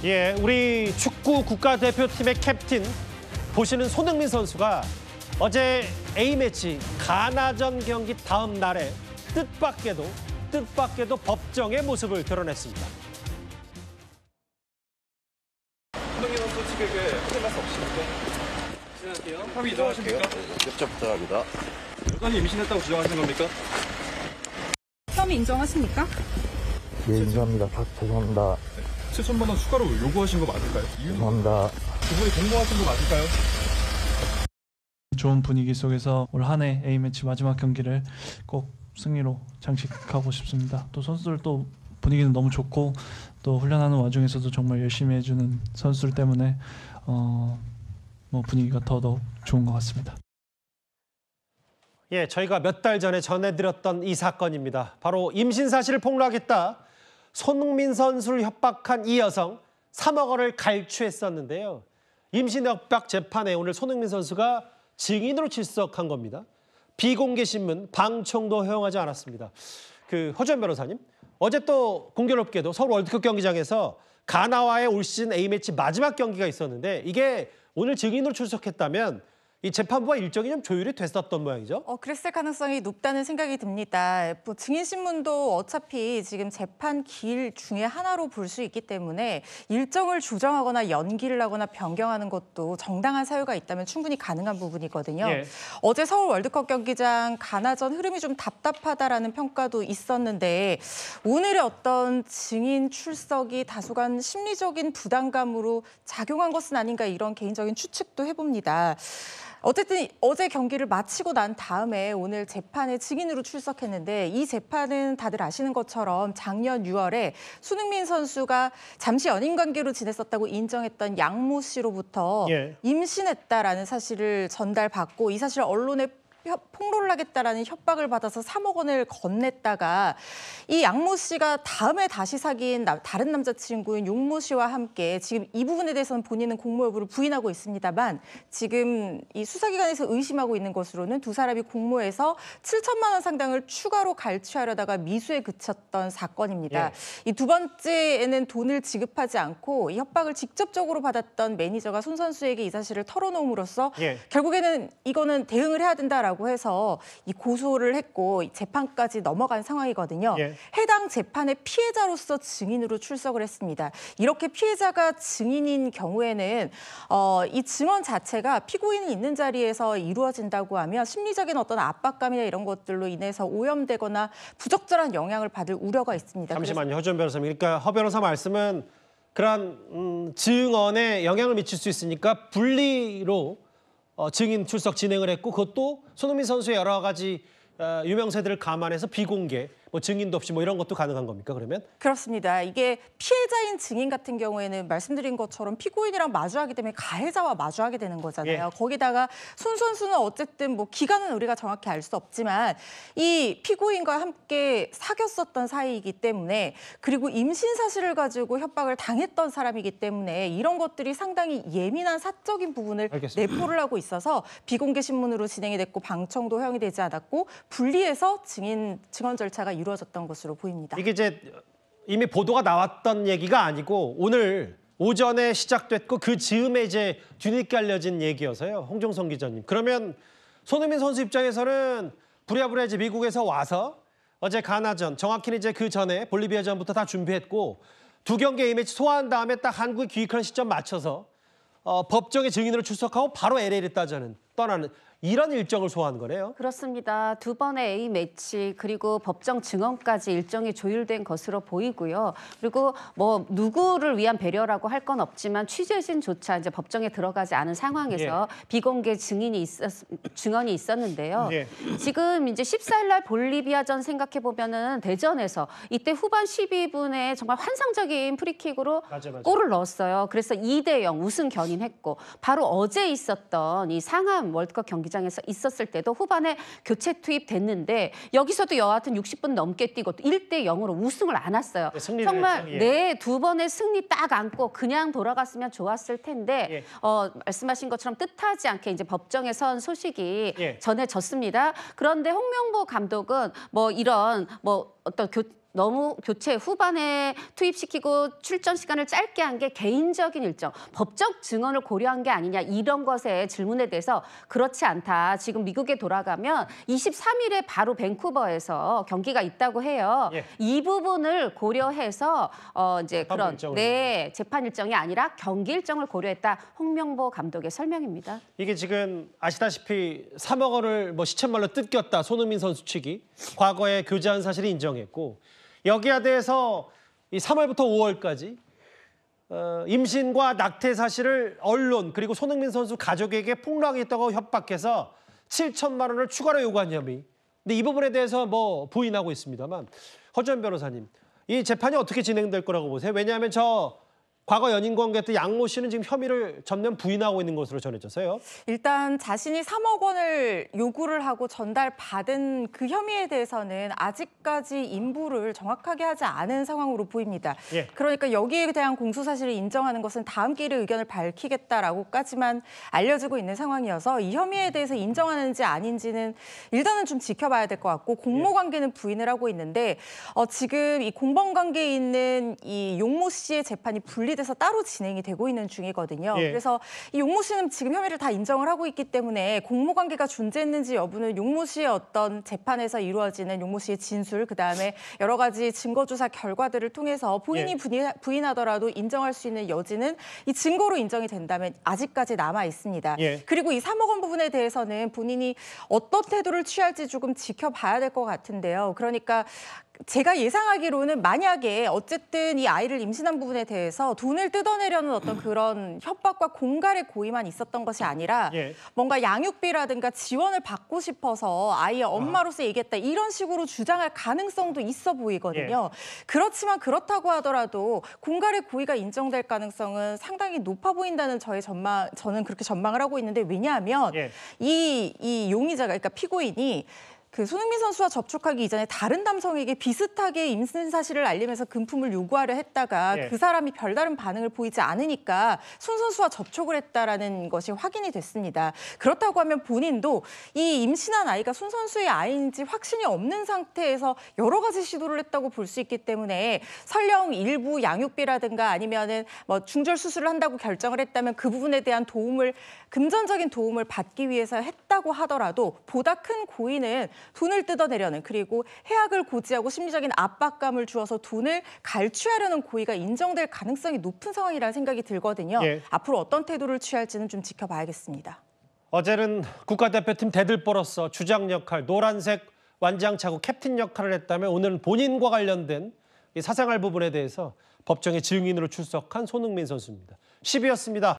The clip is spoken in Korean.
예, 우리 축구 국가대표팀의 캡틴 보시는 손흥민 선수가 어제 A매치 가나전 경기 다음 날에 뜻밖에도 법정의 모습을 드러냈습니다. 손흥민 선수 측에게 확인 말씀 없으십니까? 진행할게요. 합의 인정하십니까? 협조 부탁합니다. 여전히 임신했다고 주장하시는 겁니까? 혐의 인정하십니까? 예, 인정합니다. 죄송합니다. 7천만 원 추가로 요구하신 거 맞을까요? 죄송합니다. 두 분이 공모하신 거 맞을까요? 좋은 분위기 속에서 올 한 해 A매치 마지막 경기를 꼭 승리로 장식하고 싶습니다. 또 선수들도 분위기는 너무 좋고 또 훈련하는 와중에서도 정말 열심히 해주는 선수들 때문에 분위기가 더더욱 좋은 것 같습니다. 예, 저희가 몇 달 전에 전해드렸던 이 사건입니다. 바로 임신 사실을 폭로하겠다 손흥민 선수를 협박한 이 여성 3억 원을 갈취했었는데요. 임신 협박 재판에 오늘 손흥민 선수가 증인으로 출석한 겁니다. 비공개 신문 방청도 허용하지 않았습니다. 허주연 변호사님, 어제 또 공교롭게도 서울 월드컵 경기장에서 가나와의 올 시즌 A매치 마지막 경기가 있었는데 이게 오늘 증인으로 출석했다면 이 재판부와 일정이 좀 조율이 됐었던 모양이죠? 그랬을 가능성이 높다는 생각이 듭니다. 증인 신문도 어차피 지금 재판 기일 중에 하나로 볼 수 있기 때문에 일정을 조정하거나 연기를 하거나 변경하는 것도 정당한 사유가 있다면 충분히 가능한 부분이거든요. 예. 어제 서울 월드컵 경기장 가나전 흐름이 좀 답답하다라는 평가도 있었는데 오늘의 어떤 증인 출석이 다소간 심리적인 부담감으로 작용한 것은 아닌가 이런 개인적인 추측도 해봅니다. 어쨌든 어제 경기를 마치고 난 다음에 오늘 재판에 증인으로 출석했는데 이 재판은 다들 아시는 것처럼 작년 6월에 손흥민 선수가 잠시 연인 관계로 지냈었다고 인정했던 양모 씨로부터 임신했다라는 사실을 전달받고 이 사실을 언론에 폭로를 하겠다라는 협박을 받아서 3억 원을 건넸다가 이 양모 씨가 다음에 다시 사귄 다른 남자친구인 용모 씨와 함께 지금 이 부분에 대해서는 본인은 공모 여부를 부인하고 있습니다만 지금 이 수사기관에서 의심하고 있는 것으로는 두 사람이 공모해서 7천만 원 상당을 추가로 갈취하려다가 미수에 그쳤던 사건입니다. 이 두 번째에는 돈을 지급하지 않고 이 협박을 직접적으로 받았던 매니저가 손 선수에게 이 사실을 털어놓음으로써 결국에는 이거는 대응을 해야 된다라고 해서 이 고소를 했고 재판까지 넘어간 상황이거든요. 해당 재판의 피해자로서 증인으로 출석을 했습니다. 이렇게 피해자가 증인인 경우에는 이 증언 자체가 피고인이 있는 자리에서 이루어진다고 하면 심리적인 어떤 압박감이나 이런 것들로 인해서 오염되거나 부적절한 영향을 받을 우려가 있습니다. 잠시만요, 허주연 변호사님. 그러니까 허 변호사 말씀은 그런 증언에 영향을 미칠 수 있으니까 분리로 증인 출석 진행을 했고 그것도 손흥민 선수의 여러 가지 유명세들을 감안해서 비공개, 증인도 없이 이런 것도 가능한 겁니까, 그러면? 그렇습니다. 이게 피해자인 증인 같은 경우에는 말씀드린 것처럼 피고인이랑 마주하기 때문에 가해자와 마주하게 되는 거잖아요. 거기다가 손 선수는 어쨌든 기간은 우리가 정확히 알 수 없지만 이 피고인과 함께 사귀었었던 사이이기 때문에 그리고 임신 사실을 가지고 협박을 당했던 사람이기 때문에 이런 것들이 상당히 예민한 사적인 부분을 내포를 하고 있어서 비공개 신문으로 진행이 됐고 방청도 허용이 되지 않았고 분리해서 증언 절차가 이루어졌던 것으로 보입니다. 이게 이제 이미 보도가 나왔던 얘기가 아니고 오늘 오전에 시작됐고 그 즈음에 이제 뒤늦게 알려진 얘기여서요. 홍종성 기자님. 그러면 손흥민 선수 입장에서는 부랴부랴 이제 미국에서 와서 어제 가나전, 정확히는 이제 그 전에 볼리비아전부터 다 준비했고 두 경기 A매치 소화한 다음에 딱 한국에 귀국하는 시점 맞춰서 법정의 증인으로 출석하고 바로 LA를 떠나는 이런 일정을 소화한 거네요. 그렇습니다. 두 번의 A매치 그리고 법정 증언까지 일정이 조율된 것으로 보이고요. 그리고 누구를 위한 배려라고 할 건 없지만 취재진조차 이제 법정에 들어가지 않은 상황에서 비공개 증언이 있었는데요. 지금 이제 14일 날 볼리비아전 생각해 보면은 대전에서 이때 후반 12분에 정말 환상적인 프리킥으로 골을 넣었어요. 그래서 2대0 우승 견인했고 바로 어제 있었던 이 상암 월드컵 경기장에서 있었을 때도 후반에 교체 투입됐는데 여기서도 여하튼 60분 넘게 뛰고 1대0으로 우승을 안았어요. 정말 두 번의 승리 딱 안고 그냥 돌아갔으면 좋았을 텐데 말씀하신 것처럼 뜻하지 않게 이제 법정에 선 소식이 전해졌습니다. 그런데 홍명보 감독은 이런 어떤 너무 교체 후반에 투입시키고 출전 시간을 짧게 한 게 개인적인 일정, 법적 증언을 고려한 게 아니냐 이런 것에 질문에 대해서 그렇지 않다. 지금 미국에 돌아가면 23일에 바로 밴쿠버에서 경기가 있다고 해요. 예. 이 부분을 고려해서 이제 그런 일정을. 재판 일정이 아니라 경기 일정을 고려했다. 홍명보 감독의 설명입니다. 이게 지금 아시다시피 3억 원을 뭐 시쳇말로 뜯겼다. 손흥민 선수 측이 과거에 교제한 사실을 인정했고 여기에 대해서 이 3월부터 5월까지 임신과 낙태 사실을 언론 그리고 손흥민 선수 가족에게 폭로하겠다고 협박해서 7천만 원을 추가로 요구한 혐의. 근데 이 부분에 대해서 뭐 부인하고 있습니다만 허주연 변호사님, 이 재판이 어떻게 진행될 거라고 보세요? 왜냐하면 과거 연인 관계 때 양모 씨는 지금 혐의를 전면 부인하고 있는 것으로 전해져서요. 일단 자신이 3억 원을 요구를 하고 전달받은 그 혐의에 대해서는 아직까지 인부를 정확하게 하지 않은 상황으로 보입니다. 예. 그러니까 여기에 대한 공소 사실을 인정하는 것은 다음 기일에 의견을 밝히겠다라고까지만 알려지고 있는 상황이어서 이 혐의에 대해서 인정하는지 아닌지는 일단은 좀 지켜봐야 될 것 같고 공모 관계는 부인을 하고 있는데 지금 이 공범 관계에 있는 이 용모 씨의 재판이 분리돼서 따로 진행이 되고 있는 중이거든요. 예. 그래서 이 용모 씨는 지금 혐의를 다 인정을 하고 있기 때문에 공모 관계가 존재했는지 여부는 용모 씨의 어떤 재판에서 이루어지는 용모 씨의 진술, 그다음에 여러 가지 증거 조사 결과들을 통해서 본인이 부인하더라도 인정할 수 있는 여지는 이 증거로 인정이 된다면 아직까지 남아 있습니다. 예. 그리고 이 3억 원 부분에 대해서는 본인이 어떤 태도를 취할지 조금 지켜봐야 될 것 같은데요. 그러니까 제가 예상하기로는 만약에 어쨌든 이 아이를 임신한 부분에 대해서 돈을 뜯어내려는 어떤 그런 협박과 공갈의 고의만 있었던 것이 아니라 예. 뭔가 양육비라든가 지원을 받고 싶어서 아이의 엄마로서 얘기했다 이런 식으로 주장할 가능성도 있어 보이거든요. 그렇지만 그렇다고 하더라도 공갈의 고의가 인정될 가능성은 상당히 높아 보인다는 저는 그렇게 전망을 하고 있는데 왜냐하면 이 용의자가 그러니까 피고인이 그 손흥민 선수와 접촉하기 이전에 다른 남성에게 비슷하게 임신 사실을 알리면서 금품을 요구하려 했다가 그 사람이 별다른 반응을 보이지 않으니까 손 선수와 접촉을 했다라는 것이 확인이 됐습니다. 그렇다고 하면 본인도 이 임신한 아이가 손 선수의 아이인지 확신이 없는 상태에서 여러 가지 시도를 했다고 볼 수 있기 때문에 설령 일부 양육비라든가 아니면은 뭐 중절 수술을 한다고 결정을 했다면 그 부분에 대한 금전적인 도움을 받기 위해서 했다고 하더라도 보다 큰 고의는 돈을 뜯어내려는 그리고 해악을 고지하고 심리적인 압박감을 주어서 돈을 갈취하려는 고의가 인정될 가능성이 높은 상황이라는 생각이 들거든요. 앞으로 어떤 태도를 취할지는 좀 지켜봐야겠습니다. 어제는 국가대표팀 대들보로서 주장 역할, 노란색 완장차고 캡틴 역할을 했다면 오늘은 본인과 관련된 이 사생활 부분에 대해서 법정의 증인으로 출석한 손흥민 선수입니다. 10위였습니다.